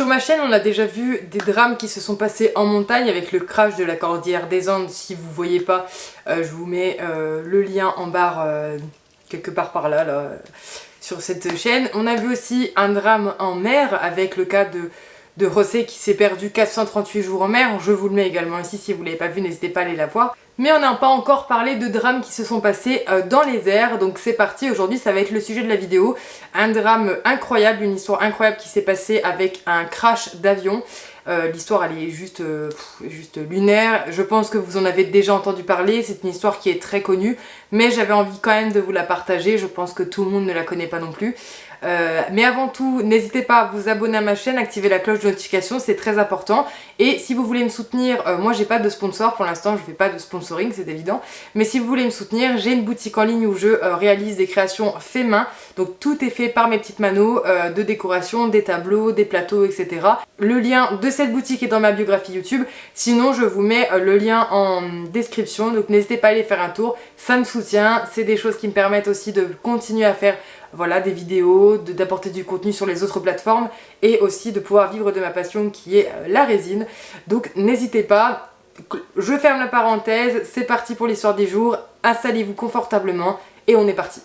Sur ma chaîne, on a déjà vu des drames qui se sont passés en montagne avec le crash de la cordillère des Andes. Si vous voyez pas, je vous mets le lien en barre quelque part par là, sur cette chaîne. On a vu aussi un drame en mer avec le cas de José qui s'est perdu 438 jours en mer. Je vous le mets également ici, si vous ne l'avez pas vu, n'hésitez pas à aller la voir. Mais on n'a pas encore parlé de drames qui se sont passés dans les airs, donc c'est parti, aujourd'hui ça va être le sujet de la vidéo. Un drame incroyable, une histoire incroyable qui s'est passée avec un crash d'avion. L'histoire elle est juste lunaire, je pense que vous en avez déjà entendu parler, c'est une histoire qui est très connue, mais j'avais envie quand même de vous la partager, je pense que tout le monde ne la connaît pas non plus. Mais avant tout, n'hésitez pas à vous abonner à ma chaîne, activer la cloche de notification, c'est très important. Et si vous voulez me soutenir, moi j'ai pas de sponsor pour l'instant, je fais pas de sponsoring, c'est évident. Mais si vous voulez me soutenir, j'ai une boutique en ligne où je réalise des créations fait main. Donc tout est fait par mes petites manos, de décoration, des tableaux, des plateaux, etc. Le lien de cette boutique est dans ma biographie YouTube. Sinon, je vous mets le lien en description. Donc n'hésitez pas à aller faire un tour, ça me soutient. C'est des choses qui me permettent aussi de continuer à faire voilà, des vidéos, d'apporter du contenu sur les autres plateformes et aussi de pouvoir vivre de ma passion qui est la résine. Donc n'hésitez pas, je ferme la parenthèse, c'est parti pour l'histoire des jours, installez-vous confortablement et on est parti.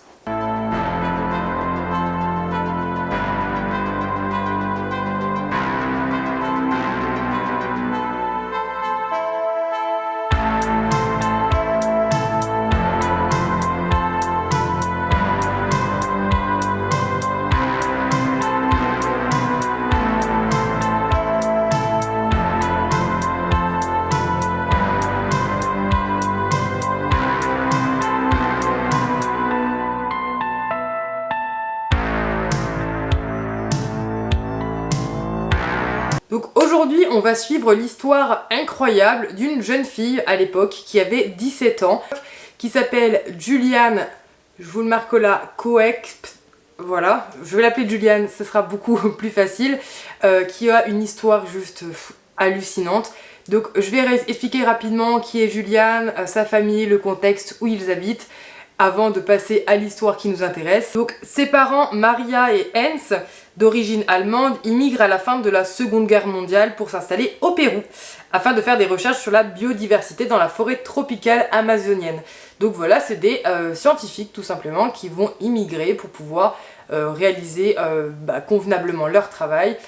Donc aujourd'hui, on va suivre l'histoire incroyable d'une jeune fille à l'époque qui avait 17 ans, qui s'appelle Julianne, je vous le marque là, Coexp, voilà, je vais l'appeler Julianne, ce sera beaucoup plus facile, qui a une histoire juste hallucinante. Donc je vais expliquer rapidement qui est Julianne, sa famille, le contexte où ils habitent, avant de passer à l'histoire qui nous intéresse. Donc ses parents, Maria et Hans, d'origine allemande, immigrent à la fin de la Seconde Guerre mondiale pour s'installer au Pérou, afin de faire des recherches sur la biodiversité dans la forêt tropicale amazonienne. Donc voilà, c'est des scientifiques tout simplement qui vont immigrer pour pouvoir réaliser convenablement leur travail,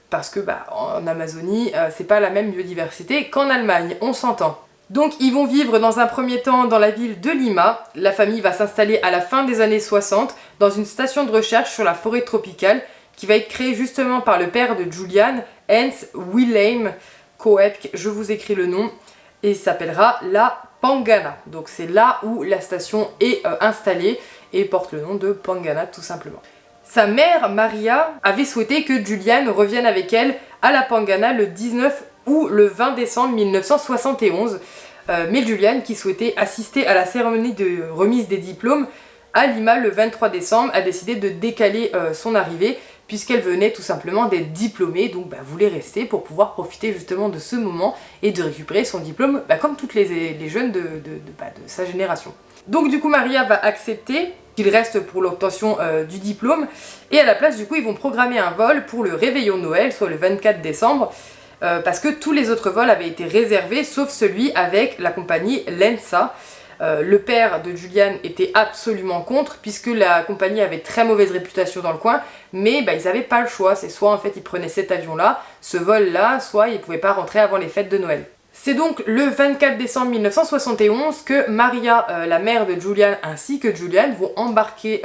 parce que en Amazonie, c'est pas la même biodiversité qu'en Allemagne, on s'entend. Donc ils vont vivre dans un premier temps dans la ville de Lima. La famille va s'installer à la fin des années 60 dans une station de recherche sur la forêt tropicale qui va être créée justement par le père de Julianne, Hans Wilhelm Coepke, je vous écris le nom, et il s'appellera la Pangana. Donc c'est là où la station est installée et porte le nom de Pangana tout simplement. Sa mère, Maria, avait souhaité que Julianne revienne avec elle à la Pangana le 19 ou le 20 décembre 1971, mais Julianne, qui souhaitait assister à la cérémonie de remise des diplômes à Lima le 23 décembre, a décidé de décaler son arrivée, puisqu'elle venait tout simplement d'être diplômée, donc voulait rester pour pouvoir profiter justement de ce moment et de récupérer son diplôme, comme toutes les jeunes de sa génération. Donc du coup Maria va accepter qu'il reste pour l'obtention du diplôme, et à la place du coup ils vont programmer un vol pour le réveillon de Noël, soit le 24 décembre, parce que tous les autres vols avaient été réservés sauf celui avec la compagnie Lensa. Le père de Julianne était absolument contre, puisque la compagnie avait très mauvaise réputation dans le coin, mais ils n'avaient pas le choix, c'est soit en fait ils prenaient cet avion là, ce vol là, soit ils ne pouvaient pas rentrer avant les fêtes de Noël. C'est donc le 24 décembre 1971 que Maria, la mère de Julianne, ainsi que Julianne vont embarquer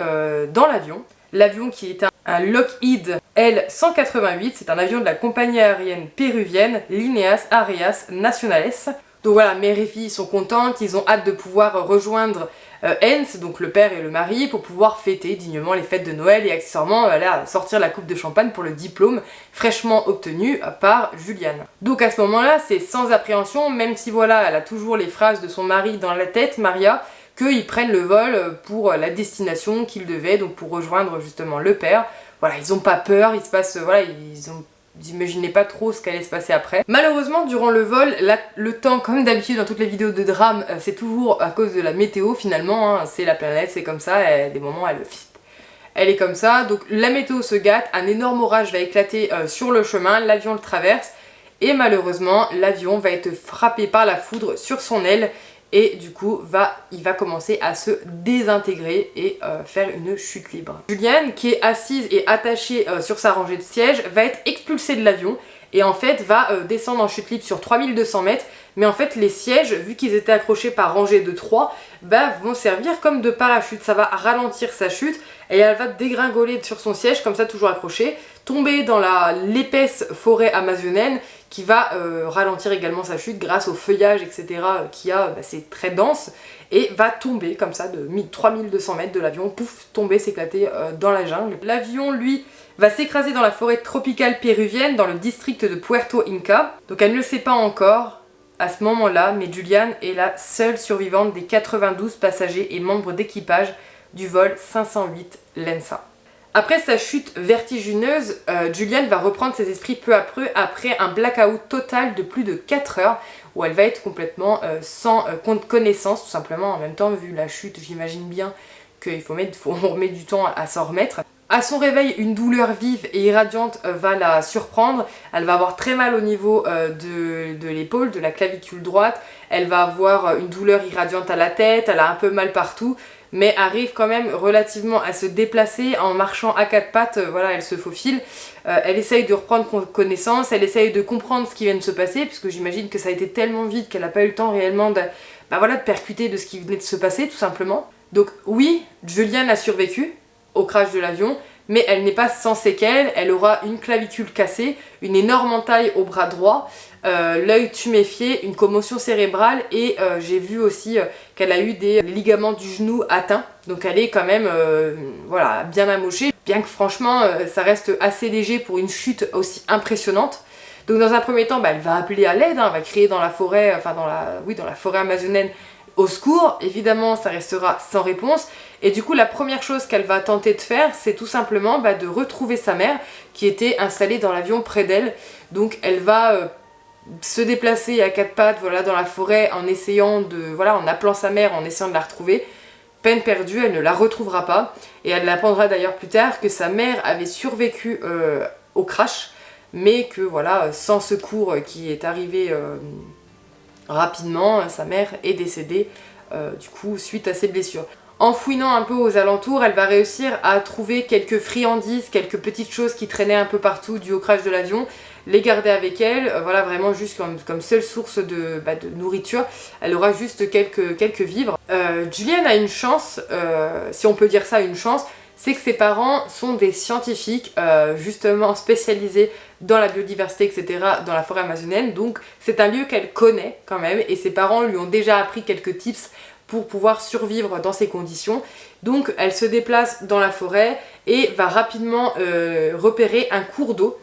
dans l'avion. L'avion qui est un Lockheed L-188, c'est un avion de la compagnie aérienne péruvienne Líneas Aéreas Nacionales. Donc voilà, mère et fille sont contentes, ils ont hâte de pouvoir rejoindre Hans, donc le père et le mari, pour pouvoir fêter dignement les fêtes de Noël et accessoirement sortir la coupe de champagne pour le diplôme fraîchement obtenu par Julianne. Donc à ce moment-là, c'est sans appréhension, même si voilà, elle a toujours les phrases de son mari dans la tête, Maria, qu'ils prennent le vol pour la destination qu'ils devaient, donc pour rejoindre justement le père. Voilà, ils ont pas peur, il se passe, voilà, j'imaginaient pas trop ce qu'allait se passer après. Malheureusement, durant le vol, le temps, comme d'habitude dans toutes les vidéos de drame, c'est toujours à cause de la météo finalement, c'est la planète, c'est comme ça, et à des moments elle est comme ça. Donc la météo se gâte, un énorme orage va éclater sur le chemin, l'avion le traverse et malheureusement l'avion va être frappé par la foudre sur son aile et du coup il va commencer à se désintégrer et faire une chute libre. Juliane, qui est assise et attachée sur sa rangée de sièges, va être expulsée de l'avion et en fait va descendre en chute libre sur 3200 mètres. Mais en fait les sièges, vu qu'ils étaient accrochés par rangée de 3, vont servir comme de parachute. Ça va ralentir sa chute et elle va dégringoler sur son siège comme ça toujours accrochée, tomber dans l'épaisse forêt amazonienne qui va ralentir également sa chute grâce au feuillage etc. qu'il y a, c'est très dense, et va tomber comme ça de 3200 mètres de l'avion, pouf, tomber, s'éclater dans la jungle. L'avion lui va s'écraser dans la forêt tropicale péruvienne dans le district de Puerto Inca. Donc elle ne le sait pas encore à ce moment-là, mais Juliane est la seule survivante des 92 passagers et membres d'équipage du vol 508 LENSA. Après sa chute vertigineuse, Juliane va reprendre ses esprits peu à peu après un blackout total de plus de 4 heures où elle va être complètement sans connaissance tout simplement. En même temps, vu la chute, j'imagine bien qu'il faut remettre du temps à s'en remettre. À son réveil, une douleur vive et irradiante va la surprendre. Elle va avoir très mal au niveau de l'épaule, de la clavicule droite. Elle va avoir une douleur irradiante à la tête, elle a un peu mal partout, mais arrive quand même relativement à se déplacer en marchant à quatre pattes. Voilà, elle se faufile. Elle essaye de reprendre connaissance, elle essaye de comprendre ce qui vient de se passer, puisque j'imagine que ça a été tellement vite qu'elle n'a pas eu le temps réellement de percuter de ce qui venait de se passer, tout simplement. Donc oui, Juliane a survécu au crash de l'avion, mais elle n'est pas sans séquelles. Elle aura une clavicule cassée, une énorme entaille au bras droit, l'œil tuméfié, une commotion cérébrale et j'ai vu aussi qu'elle a eu des ligaments du genou atteints. Donc elle est quand même voilà, bien amochée, bien que franchement ça reste assez léger pour une chute aussi impressionnante. Donc dans un premier temps, elle va appeler à l'aide, elle va crier dans la forêt, dans la forêt amazonienne au secours. Évidemment ça restera sans réponse et du coup la première chose qu'elle va tenter de faire, c'est tout simplement de retrouver sa mère qui était installée dans l'avion près d'elle. Donc elle va se déplacer à quatre pattes dans la forêt en essayant en appelant sa mère, en essayant de la retrouver. Peine perdue, elle ne la retrouvera pas et elle apprendra d'ailleurs plus tard que sa mère avait survécu au crash, mais que sans secours qui est arrivé rapidement, sa mère est décédée du coup suite à ses blessures. En fouinant un peu aux alentours, elle va réussir à trouver quelques friandises, quelques petites choses qui traînaient un peu partout dû au crash de l'avion, les garder avec elle, vraiment juste comme seule source de nourriture. Elle aura juste quelques vivres. Juliane a une chance, si on peut dire ça, une chance, c'est que ses parents sont des scientifiques justement spécialisés dans la biodiversité, etc., dans la forêt amazonienne. Donc c'est un lieu qu'elle connaît quand même et ses parents lui ont déjà appris quelques tips pour pouvoir survivre dans ces conditions. Donc elle se déplace dans la forêt et va rapidement repérer un cours d'eau.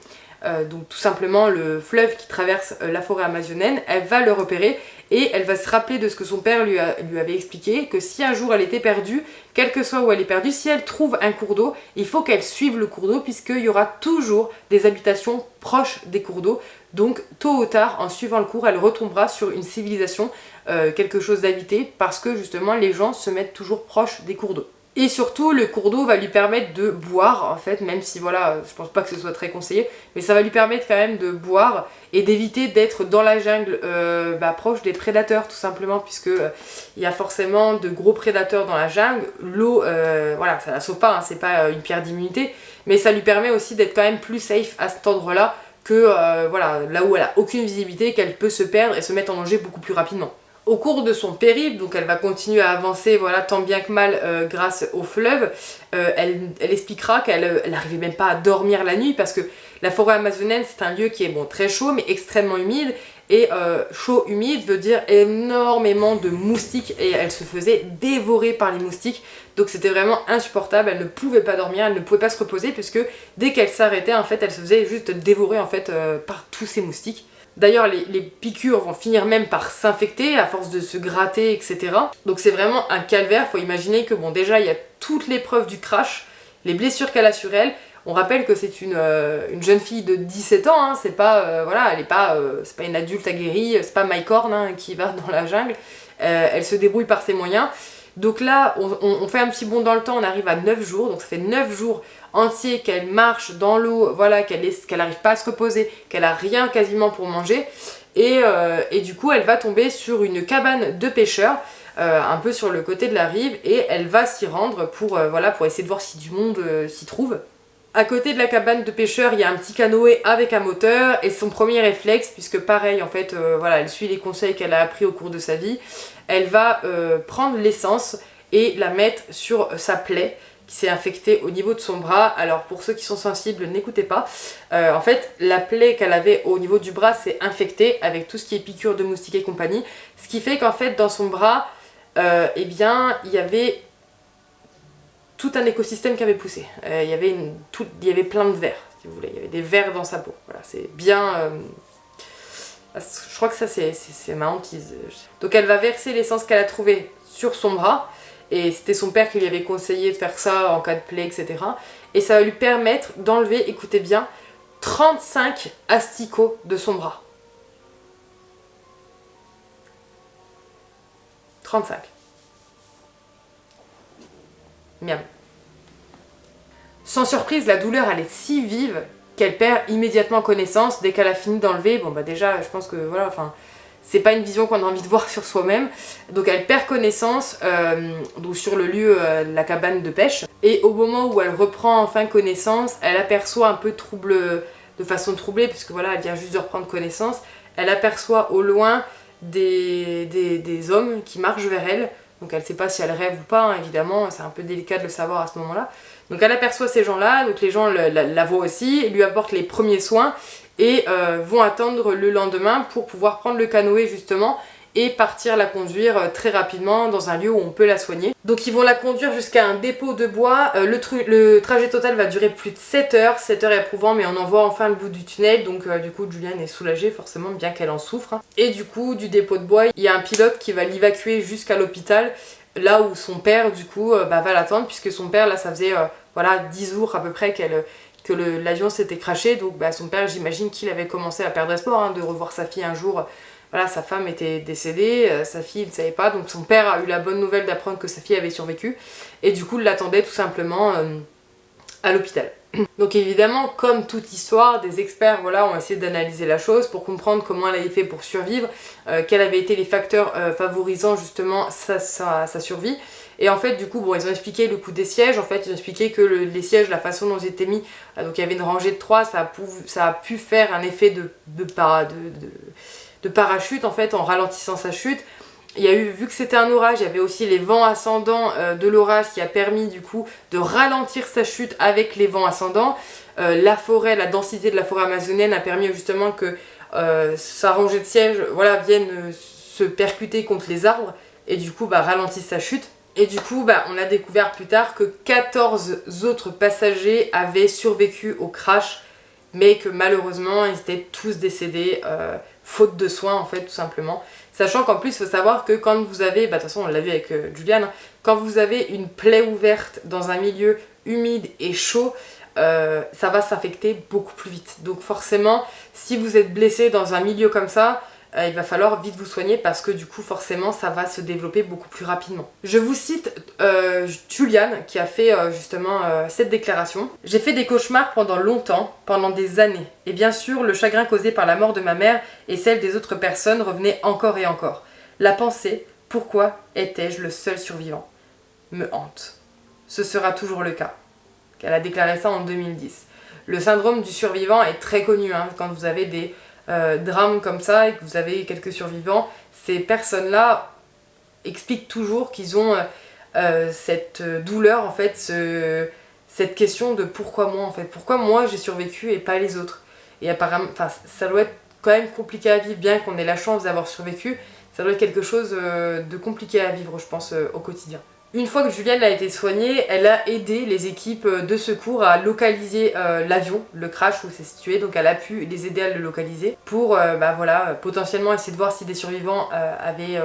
Donc tout simplement le fleuve qui traverse la forêt amazonienne, elle va le repérer et elle va se rappeler de ce que son père lui avait expliqué, que si un jour elle était perdue, quel que soit où elle est perdue, si elle trouve un cours d'eau, il faut qu'elle suive le cours d'eau puisqu'il y aura toujours des habitations proches des cours d'eau. Donc tôt ou tard, en suivant le cours, elle retombera sur une civilisation, quelque chose d'habité, parce que justement les gens se mettent toujours proches des cours d'eau. Et surtout, le cours d'eau va lui permettre de boire, en fait, même si je pense pas que ce soit très conseillé, mais ça va lui permettre quand même de boire et d'éviter d'être dans la jungle proche des prédateurs, tout simplement, puisque il y a forcément de gros prédateurs dans la jungle. L'eau, ça la sauve pas, c'est pas une pierre d'immunité, mais ça lui permet aussi d'être quand même plus safe à cet endroit-là que là où elle a aucune visibilité, qu'elle peut se perdre et se mettre en danger beaucoup plus rapidement. Au cours de son périple, donc elle va continuer à avancer tant bien que mal grâce au fleuve, elle expliquera qu'elle n'arrivait même pas à dormir la nuit parce que la forêt amazonienne c'est un lieu qui est très chaud mais extrêmement humide et chaud humide veut dire énormément de moustiques et elle se faisait dévorer par les moustiques, donc c'était vraiment insupportable. Elle ne pouvait pas dormir, elle ne pouvait pas se reposer puisque dès qu'elle s'arrêtait en fait elle se faisait juste dévorer par tous ces moustiques. D'ailleurs les piqûres vont finir même par s'infecter à force de se gratter, etc. Donc c'est vraiment un calvaire. Faut imaginer que déjà il y a toutes les preuves du crash, les blessures qu'elle a sur elle. On rappelle que c'est une jeune fille de 17 ans, c'est pas elle est pas c'est pas une adulte aguerrie, c'est pas Mike Horn qui va dans la jungle. Elle se débrouille par ses moyens. Donc là, on fait un petit bond dans le temps, on arrive à 9 jours, donc ça fait 9 jours entiers qu'elle marche dans l'eau, voilà, qu'elle n'arrive pas à se reposer, qu'elle a rien quasiment pour manger. Et du coup, elle va tomber sur une cabane de pêcheurs, un peu sur le côté de la rive, et elle va s'y rendre pour essayer de voir si du monde s'y trouve. À côté de la cabane de pêcheurs, il y a un petit canoë avec un moteur, et son premier réflexe, puisque pareil, en fait, elle suit les conseils qu'elle a appris au cours de sa vie, elle va prendre l'essence et la mettre sur sa plaie qui s'est infectée au niveau de son bras. Alors pour ceux qui sont sensibles, n'écoutez pas. En fait, la plaie qu'elle avait au niveau du bras s'est infectée avec tout ce qui est piqûres de moustiques et compagnie. Ce qui fait qu'en fait, dans son bras, il y avait tout un écosystème qui avait poussé. Il y avait plein de vers, si vous voulez. Il y avait des vers dans sa peau. Voilà, c'est bien... je crois que ça c'est ma hantise. Donc elle va verser l'essence qu'elle a trouvée sur son bras. Et c'était son père qui lui avait conseillé de faire ça en cas de plaie, etc. Et ça va lui permettre d'enlever, écoutez bien, 35 asticots de son bras. 35. Miam. Sans surprise, la douleur elle est si vive qu'elle perd immédiatement connaissance dès qu'elle a fini d'enlever. Bon bah déjà, je pense que voilà, enfin... c'est pas une vision qu'on a envie de voir sur soi-même. Donc elle perd connaissance donc sur le lieu, la cabane de pêche. Et au moment où elle reprend enfin connaissance, elle aperçoit un peu de façon troublée, puisque voilà, elle vient juste de reprendre connaissance. Elle aperçoit au loin des hommes qui marchent vers elle. Donc elle sait pas si elle rêve ou pas, hein, évidemment, c'est un peu délicat de le savoir à ce moment-là. Donc elle aperçoit ces gens-là, donc les gens la voient aussi, et lui apportent les premiers soins. Et vont attendre le lendemain pour pouvoir prendre le canoë justement et partir la conduire très rapidement dans un lieu où on peut la soigner. Donc ils vont la conduire jusqu'à un dépôt de bois. Le trajet total va durer plus de 7 heures, 7 heures éprouvant, mais on en voit enfin le bout du tunnel. Donc du coup Juliane est soulagée forcément, bien qu'elle en souffre. Et du coup du dépôt de bois, il y a un pilote qui va l'évacuer jusqu'à l'hôpital, là où son père du coup va l'attendre, puisque son père là ça faisait 10 jours à peu près que l'avion s'était crashé. Donc son père, j'imagine qu'il avait commencé à perdre espoir de revoir sa fille un jour. Voilà, sa femme était décédée, sa fille il ne savait pas, donc son père a eu la bonne nouvelle d'apprendre que sa fille avait survécu, et du coup il l'attendait tout simplement à l'hôpital. Donc évidemment, comme toute histoire, des experts ont essayé d'analyser la chose pour comprendre comment elle avait fait pour survivre, quels avaient été les facteurs favorisant justement sa survie. Et en fait, du coup, ils ont expliqué le coût des sièges. En fait, ils ont expliqué que les sièges, la façon dont ils étaient mis, donc il y avait une rangée de 3, ça a pu faire un effet de parachute, en fait, en ralentissant sa chute. Il y a eu, vu que c'était un orage, il y avait aussi les vents ascendants de l'orage qui a permis, du coup, de ralentir sa chute avec les vents ascendants. La forêt, la densité de la forêt amazonienne a permis justement que sa rangée de sièges, vienne se percuter contre les arbres et du coup, ralentisse sa chute. Et du coup, on a découvert plus tard que 14 autres passagers avaient survécu au crash, mais que malheureusement, ils étaient tous décédés, faute de soins en fait, tout simplement. Sachant qu'en plus, il faut savoir que quand vous avez, de toute façon on l'a vu avec Juliane, quand vous avez une plaie ouverte dans un milieu humide et chaud, ça va s'infecter beaucoup plus vite. Donc forcément, si vous êtes blessé dans un milieu comme ça, il va falloir vite vous soigner parce que du coup forcément ça va se développer beaucoup plus rapidement. Je vous cite Juliane qui a fait justement cette déclaration. « J'ai fait des cauchemars pendant longtemps, pendant des années. Et bien sûr le chagrin causé par la mort de ma mère et celle des autres personnes revenait encore et encore. La pensée, pourquoi étais-je le seul survivant, me hante. Ce sera toujours le cas. » Elle a déclaré ça en 2010. Le syndrome du survivant est très connu quand vous avez des drames comme ça et que vous avez quelques survivants. Ces personnes-là expliquent toujours qu'ils ont cette douleur, en fait, cette question de pourquoi moi, en fait. Pourquoi moi j'ai survécu et pas les autres. Et apparemment, ça doit être quand même compliqué à vivre, bien qu'on ait la chance d'avoir survécu. Ça doit être quelque chose de compliqué à vivre, je pense, au quotidien. Une fois que Juliane a été soignée, elle a aidé les équipes de secours à localiser l'avion, le crash où c'est situé. Donc elle a pu les aider à le localiser pour potentiellement essayer de voir si des survivants avaient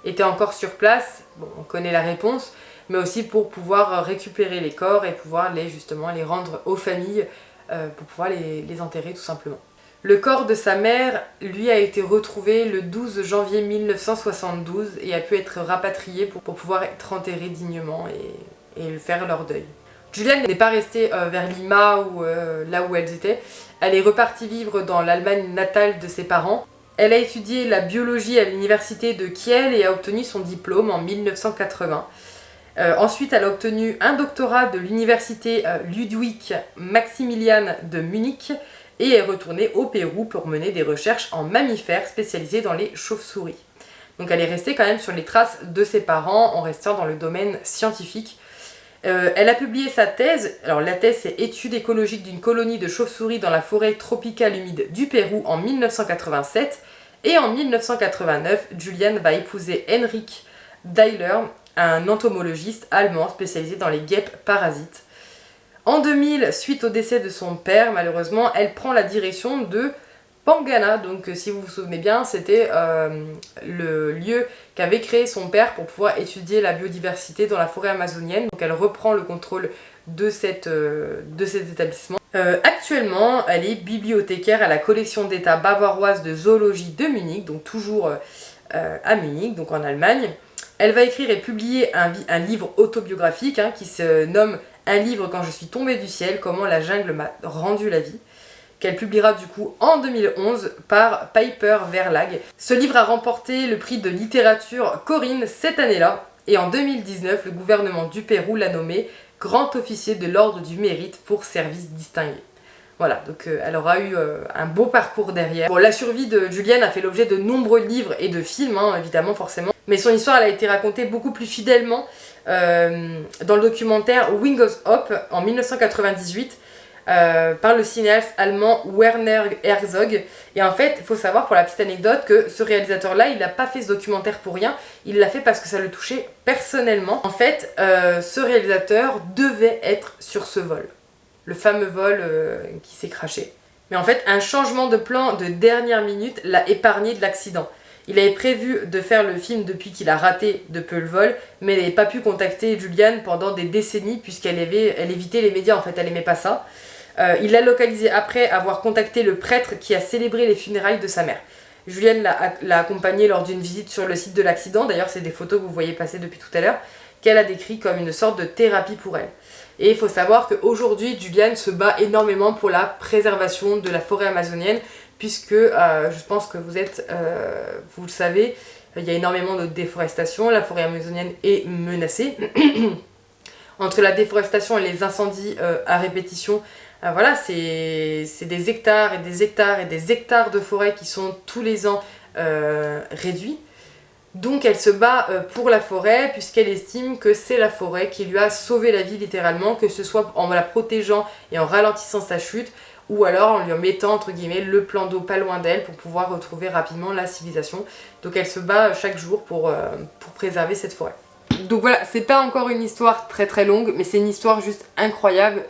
été encore sur place. Bon, on connaît la réponse, mais aussi pour pouvoir récupérer les corps et pouvoir les rendre aux familles pour pouvoir les enterrer tout simplement. Le corps de sa mère, lui, a été retrouvé le 12 janvier 1972 et a pu être rapatrié pour pouvoir être enterré dignement et faire leur deuil. Juliane n'est pas restée vers Lima ou là où elles étaient. Elle est repartie vivre dans l'Allemagne natale de ses parents. Elle a étudié la biologie à l'université de Kiel et a obtenu son diplôme en 1980. Ensuite, elle a obtenu un doctorat de l'université Ludwig Maximilian de Munich et est retournée au Pérou pour mener des recherches en mammifères spécialisés dans les chauves-souris. Donc elle est restée quand même sur les traces de ses parents en restant dans le domaine scientifique. Elle a publié sa thèse, alors la thèse c'est Étude écologique d'une colonie de chauves-souris dans la forêt tropicale humide du Pérou en 1987 et en 1989, Juliane va épouser Henrik Deiler, un entomologiste allemand spécialisé dans les guêpes parasites. En 2000, suite au décès de son père, malheureusement, elle prend la direction de Pangana. Donc si vous vous souvenez bien, c'était le lieu qu'avait créé son père pour pouvoir étudier la biodiversité dans la forêt amazonienne. Donc elle reprend le contrôle de cet établissement. Actuellement, elle est bibliothécaire à la collection d'État bavaroise de zoologie de Munich, donc toujours à Munich, donc en Allemagne. Elle va écrire et publier un livre autobiographique qui se nomme « Un livre quand je suis tombée du ciel, comment la jungle m'a rendu la vie », qu'elle publiera du coup en 2011 par Piper Verlag. Ce livre a remporté le prix de littérature Corinne cette année-là, et en 2019, le gouvernement du Pérou l'a nommé grand officier de l'ordre du mérite pour service distingué. Voilà, donc elle aura eu un beau parcours derrière. Bon, la survie de Juliane a fait l'objet de nombreux livres et de films, évidemment, forcément. Mais son histoire elle a été racontée beaucoup plus fidèlement dans le documentaire Wings of Hope en 1998 par le cinéaste allemand Werner Herzog. Et en fait, il faut savoir pour la petite anecdote que ce réalisateur-là, il n'a pas fait ce documentaire pour rien, il l'a fait parce que ça le touchait personnellement. En fait, ce réalisateur devait être sur ce vol, le fameux vol qui s'est crashé. Mais en fait, un changement de plan de dernière minute l'a épargné de l'accident. Il avait prévu de faire le film depuis qu'il a raté de peu le vol, mais il n'avait pas pu contacter Juliane pendant des décennies puisqu'elle évitait les médias, en fait, elle aimait pas ça. Il l'a localisé après avoir contacté le prêtre qui a célébré les funérailles de sa mère. Juliane l'a accompagné lors d'une visite sur le site de l'accident, d'ailleurs c'est des photos que vous voyez passer depuis tout à l'heure, qu'elle a décrit comme une sorte de thérapie pour elle. Et il faut savoir qu'aujourd'hui, Juliane se bat énormément pour la préservation de la forêt amazonienne, puisque je pense que vous le savez, il y a énormément de déforestation, la forêt amazonienne est menacée. Entre la déforestation et les incendies à répétition, voilà, c'est des hectares et des hectares et des hectares de forêt qui sont tous les ans réduits. Donc elle se bat pour la forêt puisqu'elle estime que c'est la forêt qui lui a sauvé la vie littéralement, que ce soit en la protégeant et en ralentissant sa chute, ou alors en lui mettant entre guillemets le plan d'eau pas loin d'elle pour pouvoir retrouver rapidement la civilisation. Donc elle se bat chaque jour pour préserver cette forêt. Donc voilà, c'est pas encore une histoire très très longue, mais c'est une histoire juste incroyable.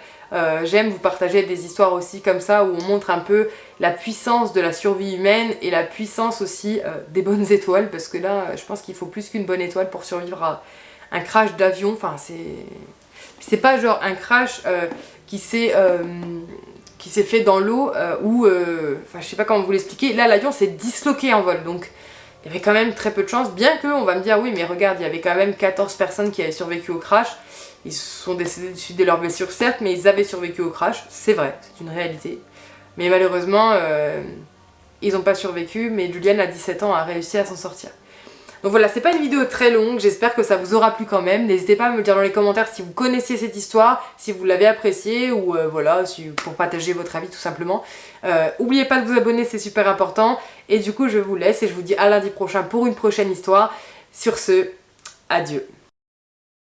J'aime vous partager des histoires aussi comme ça où on montre un peu la puissance de la survie humaine et la puissance aussi des bonnes étoiles, parce que là je pense qu'il faut plus qu'une bonne étoile pour survivre à un crash d'avion. Enfin c'est pas genre un crash qui s'est fait dans l'eau ou enfin je sais pas comment vous l'expliquer. Là l'avion s'est disloqué en vol, donc il y avait quand même très peu de chance, bien que on va me dire oui mais regarde, il y avait quand même 14 personnes qui avaient survécu au crash. Ils sont décédés de leurs blessures certes, mais ils avaient survécu au crash, c'est vrai, c'est une réalité. Mais malheureusement, ils n'ont pas survécu, mais Juliane à 17 ans a réussi à s'en sortir. Donc voilà, c'est pas une vidéo très longue, j'espère que ça vous aura plu quand même. N'hésitez pas à me le dire dans les commentaires si vous connaissiez cette histoire, si vous l'avez appréciée, ou voilà, pour partager votre avis tout simplement. N'oubliez pas de vous abonner, c'est super important. Et du coup, je vous laisse et je vous dis à lundi prochain pour une prochaine histoire. Sur ce, adieu.